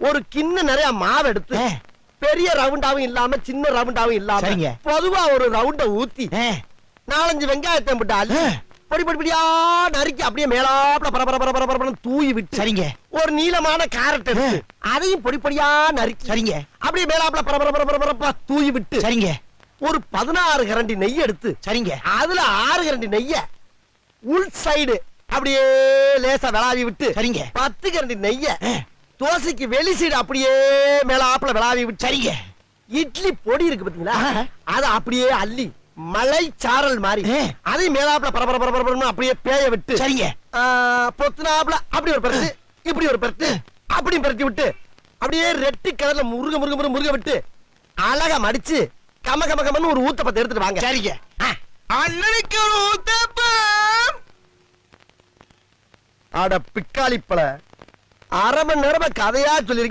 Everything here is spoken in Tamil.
ஒரு கிண்ண நிறைய மாவு எடுத்து பெரிய ரவுண்டாவும் இல்லாம சின்ன ரவுண்டாவும் இல்லாம பொதுவா ஒரு ரவுண்ட ஊத்தி 4-5 வெங்காயத்தை போட்டு அள்ளி பொடி பொடியா நறுக்கி அப்படியே மேலாப்ல பரபர தூவி விட்டு சரிங்க ஒரு நீளமான கேரட் எடுத்து அதையும் பொடி பொடியா நறுக்கி சரிங்க அப்படியே மேலாப்ல பரபர தூவி விட்டு சரிங்க ஒரு 16 கரண்டி நெய் எடுத்து சரிங்க அதுல 6 கரண்டி நெய்ய உள் சைடு அப்படியே லேசா விளாவி விட்டு சரிங்க 10 கரண்டி நெய்ய தோசைக்கு வெளி சைடு அப்படியே மேலாப்ல விளாவி விட்டு சரிங்க இட்லி பொடி இருக்கு பாத்தீங்களா அத அப்படியே அள்ளி மலை சாரல் மாதிரி அதை மேலாப்ல பரபர அப்படியே பேய விட்டு சரிங்க பொத்துனாப்ல அப்படி ஒரு பரட்டு இப்படி ஒரு பரட்டு அப்படி பரட்டி விட்டு அப்படியே ரெட்டி கலர்ல முருக விட்டு அழகா மடிச்சு கமன்னு ஒரு ஊத்தப்பத்தை எடுத்துட்டு வாங்க சரிங்க அண்ணனுக்கு ஒரு ஊத்தப்பம் அட பிக்காளிப்பழ அரை மணி நேரமா கதையா சொல்லி